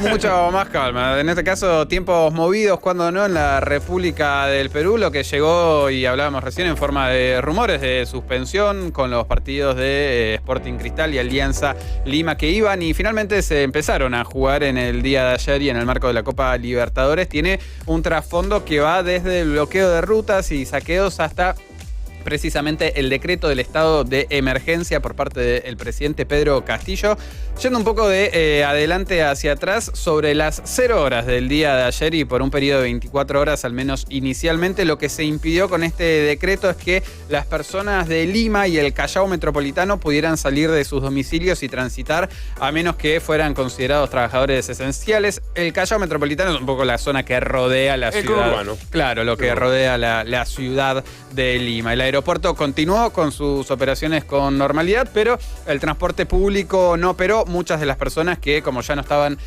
Mucho más calma. En este caso, tiempos movidos, cuando no, en la República del Perú, lo que llegó, y hablábamos recién, en forma de rumores de suspensión con los partidos de Sporting Cristal y Alianza Lima que iban y finalmente se empezaron a jugar en el día de ayer y en el marco de la Copa Libertadores. Tiene un trasfondo que va desde el bloqueo de rutas y saqueos hasta precisamente el decreto del estado de emergencia por parte del presidente Pedro Castillo. Yendo un poco de adelante hacia atrás, sobre las 0 horas del día de ayer y por un periodo de 24 horas, al menos inicialmente, lo que se impidió con este decreto es que las personas de Lima y el Callao metropolitano pudieran salir de sus domicilios y transitar, a menos que fueran considerados trabajadores esenciales. El Callao metropolitano es un poco la zona que rodea la ciudad. Urbano. Claro, lo que rodea la ciudad de Lima. El aeropuerto continuó con sus operaciones con normalidad, pero el transporte público no operó. Muchas de las personas que, como ya no estaban,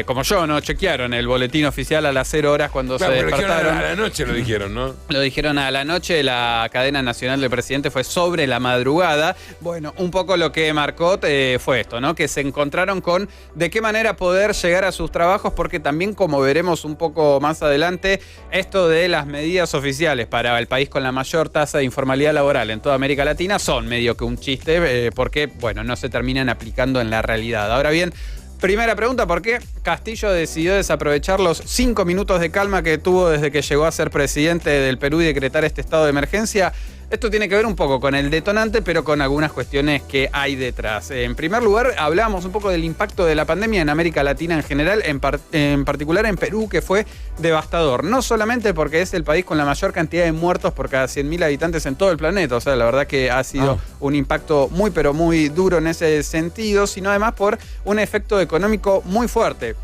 como yo, no chequearon el boletín oficial a las 0 horas cuando se despertaron. A la noche lo dijeron, ¿no? Lo dijeron a la noche, la cadena nacional del presidente fue sobre la madrugada. Bueno, un poco lo que marcó fue esto, ¿no? Que se encontraron con de qué manera poder llegar a sus trabajos, porque también, como veremos un poco más adelante, esto de las medidas oficiales para el país con la mayor tasa de informalidad laboral en toda América Latina son medio que un chiste, porque, bueno, no se terminan aplicando en la realidad. Ahora bien, primera pregunta, ¿por qué Castillo decidió desaprovechar los 5 minutos de calma que tuvo desde que llegó a ser presidente del Perú y decretar este estado de emergencia? Esto tiene que ver un poco con el detonante, pero con algunas cuestiones que hay detrás. En primer lugar, hablábamos un poco del impacto de la pandemia en América Latina en general, en particular en Perú, que fue devastador. No solamente porque es el país con la mayor cantidad de muertos por cada 100.000 habitantes en todo el planeta. O sea, la verdad que ha sido un impacto muy, pero muy duro en ese sentido, sino además por un efecto económico muy fuerte.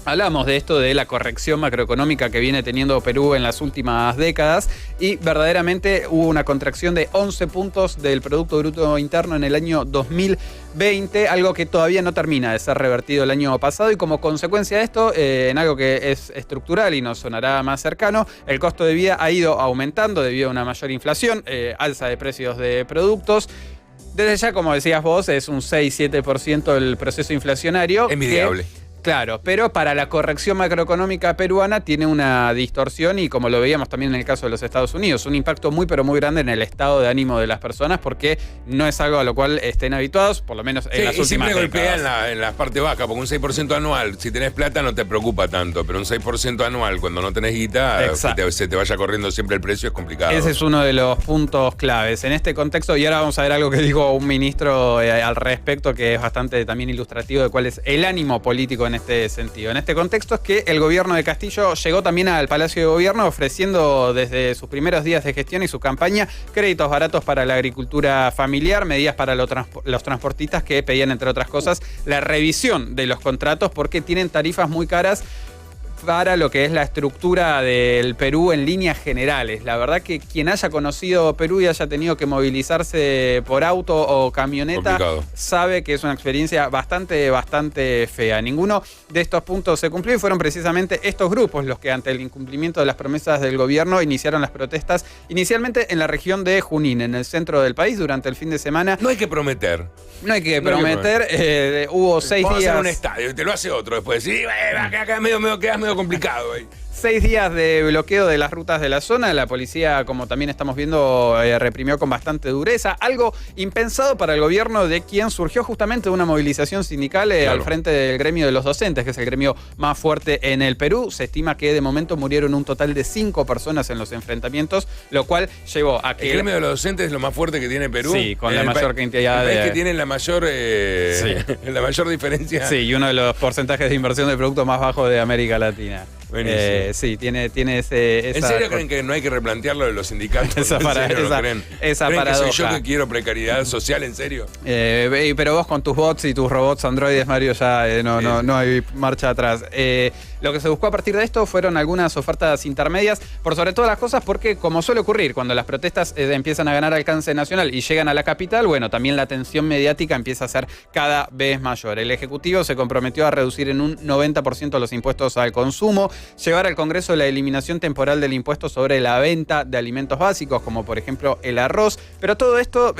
Hablamos de esto de la corrección macroeconómica que viene teniendo Perú en las últimas décadas y verdaderamente hubo una contracción de 11 puntos del Producto Bruto Interno en el año 2020, algo que todavía no termina de ser revertido el año pasado y como consecuencia de esto, en algo que es estructural y nos sonará más cercano, el costo de vida ha ido aumentando debido a una mayor inflación, alza de precios de productos. Desde ya, como decías vos, es un 6-7% el proceso inflacionario. Envidiable. Claro, pero para la corrección macroeconómica peruana tiene una distorsión y, como lo veíamos también en el caso de los Estados Unidos, un impacto muy pero muy grande en el estado de ánimo de las personas porque no es algo a lo cual estén habituados, por lo menos en las últimas décadas. Siempre golpea en la parte baja, porque un 6% anual, si tenés plata no te preocupa tanto, pero un 6% anual cuando no tenés guita, que se te vaya corriendo siempre el precio es complicado. Ese es uno de los puntos claves. En este contexto, y ahora vamos a ver algo que dijo un ministro al respecto, que es bastante también ilustrativo de cuál es el ánimo político en este sentido. En este contexto es que el gobierno de Castillo llegó también al Palacio de Gobierno ofreciendo desde sus primeros días de gestión y su campaña créditos baratos para la agricultura familiar, medidas para los transportistas que pedían, entre otras cosas, la revisión de los contratos porque tienen tarifas muy caras para lo que es la estructura del Perú en líneas generales. La verdad que quien haya conocido Perú y haya tenido que movilizarse por auto o camioneta sabe que es una experiencia bastante fea. Ninguno de estos puntos se cumplió y fueron precisamente estos grupos los que ante el incumplimiento de las promesas del gobierno iniciaron las protestas inicialmente en la región de Junín, en el centro del país, durante el fin de semana. No hay que prometer. Hubo 6 días. Vamos a hacer un estadio y te lo hace otro después. Sí, acá quedas medio complicado. 6 días de bloqueo de las rutas de la zona. La policía, como también estamos viendo, reprimió con bastante dureza. Algo impensado para el gobierno de quien surgió justamente una movilización sindical al frente del gremio de los docentes, que es el gremio más fuerte en el Perú. Se estima que de momento murieron un total de 5 personas en los enfrentamientos, lo cual llevó a que... ¿El gremio de los docentes es lo más fuerte que tiene Perú? Sí, con la mayor cantidad de... El país que tiene la mayor, la mayor diferencia. Sí, y uno de los porcentajes de inversión de producto más bajos de América Latina. Sí, tiene esa... ¿En serio creen que no hay que replantearlo de los sindicatos? Esa paradoja. ¿Creen que soy yo que quiero precariedad social, en serio? Pero vos con tus bots y tus robots androides, Mario, ya no hay marcha atrás. Lo que se buscó a partir de esto fueron algunas ofertas intermedias, por sobre todas las cosas porque, como suele ocurrir, cuando las protestas empiezan a ganar alcance nacional y llegan a la capital, bueno, también la atención mediática empieza a ser cada vez mayor. El Ejecutivo se comprometió a reducir en un 90% los impuestos al consumo, llevar al Congreso la eliminación temporal del impuesto sobre la venta de alimentos básicos, como por ejemplo el arroz. Pero todo esto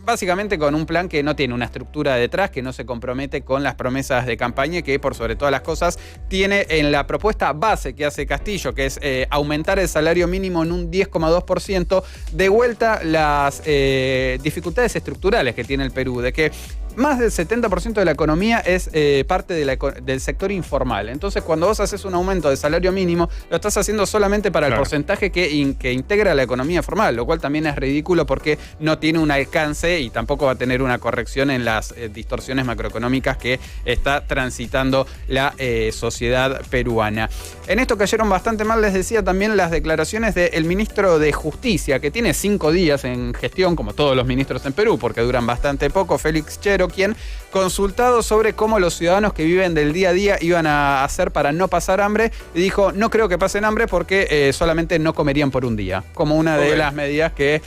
básicamente con un plan que no tiene una estructura detrás, que no se compromete con las promesas de campaña y que por sobre todas las cosas tiene en la propuesta base que hace Castillo, que es aumentar el salario mínimo en un 10,2%, de vuelta las dificultades estructurales que tiene el Perú, de que más del 70% de la economía es parte del sector informal. Entonces, cuando vos haces un aumento de salario mínimo, lo estás haciendo solamente para el porcentaje que integra la economía formal, lo cual también es ridículo porque no tiene un alcance y tampoco va a tener una corrección en las distorsiones macroeconómicas que está transitando la sociedad peruana. En esto cayeron bastante mal, les decía, también las declaraciones del ministro de Justicia, que tiene 5 días en gestión, como todos los ministros en Perú, porque duran bastante poco, Félix Chero, quien, consultado sobre cómo los ciudadanos que viven del día a día iban a hacer para no pasar hambre, dijo: no creo que pasen hambre porque solamente no comerían por un día, como una de las medidas que,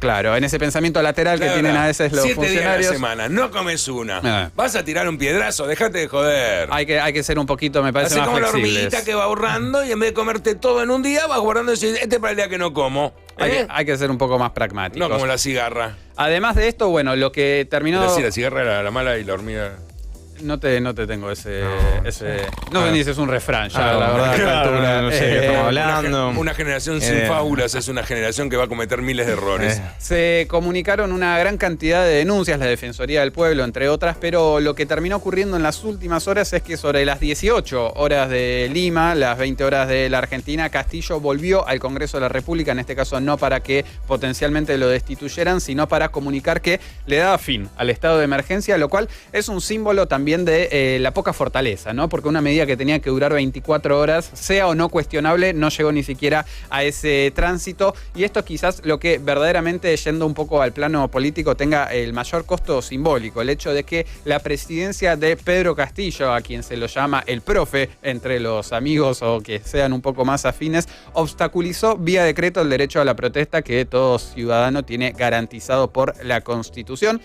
claro, en ese pensamiento lateral que tienen a veces los 7 funcionarios. días a la semana, no comes una. Vas a tirar un piedrazo, déjate de joder. Hay que ser un poquito, me parece, más flexibles. Así como la hormiguita que va ahorrando y en vez de comerte todo en un día, vas guardando y decís: este es para el día que no como. Hay que ser un poco más pragmáticos. No como la cigarra. Además de esto, bueno, lo que terminó... Es decir, la cigarra era la mala y la hormiga... No te tengo ese... No sé ni si es un refrán ya, la verdad. Claro, no sé qué estamos hablando. Una generación sin fábulas es una generación que va a cometer miles de errores. Se comunicaron una gran cantidad de denuncias, la Defensoría del Pueblo, entre otras, pero lo que terminó ocurriendo en las últimas horas es que sobre las 18 horas de Lima, las 20 horas de la Argentina, Castillo volvió al Congreso de la República, en este caso no para que potencialmente lo destituyeran, sino para comunicar que le daba fin al estado de emergencia, lo cual es un símbolo también de la poca fortaleza, ¿no? Porque una medida que tenía que durar 24 horas, sea o no cuestionable, no llegó ni siquiera a ese tránsito, y esto es quizás lo que verdaderamente, yendo un poco al plano político, tenga el mayor costo simbólico, el hecho de que la presidencia de Pedro Castillo, a quien se lo llama el profe entre los amigos o que sean un poco más afines, obstaculizó vía decreto el derecho a la protesta que todo ciudadano tiene garantizado por la Constitución.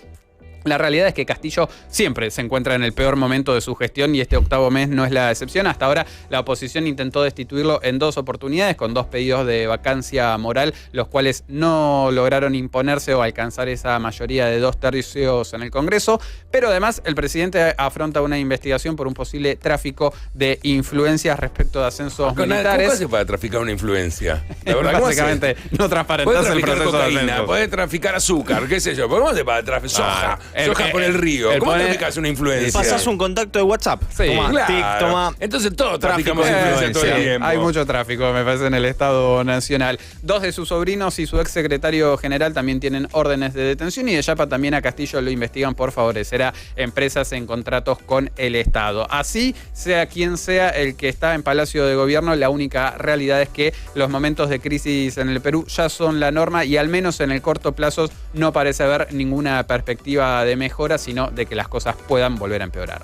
La realidad es que Castillo siempre se encuentra en el peor momento de su gestión y este octavo mes no es la excepción. Hasta ahora la oposición intentó destituirlo en 2 oportunidades con 2 pedidos de vacancia moral, los cuales no lograron imponerse o alcanzar esa mayoría de 2/3 en el Congreso. Pero además el presidente afronta una investigación por un posible tráfico de influencias respecto de ascensos militares. ¿Cómo hace para traficar una influencia? La verdad, básicamente no transparentarse el proceso de ascenso. Podés traficar azúcar, qué sé yo. ¿Cómo hace para traficar soja? Soja por el río. ¿Cómo traficas una influencia? Pasás un contacto de WhatsApp. Sí, claro. Toma. Entonces todos traficamos influencia todo el tiempo. Hay mucho tráfico, me parece, en el Estado Nacional. 2 de sus sobrinos y su ex secretario general también tienen órdenes de detención, y de Yapa también a Castillo lo investigan por favorecer a empresas en contratos con el Estado. Así, sea quien sea el que está en Palacio de Gobierno, la única realidad es que los momentos de crisis en el Perú ya son la norma, y al menos en el corto plazo no parece haber ninguna perspectiva de mejora, sino de que las cosas puedan volver a empeorar.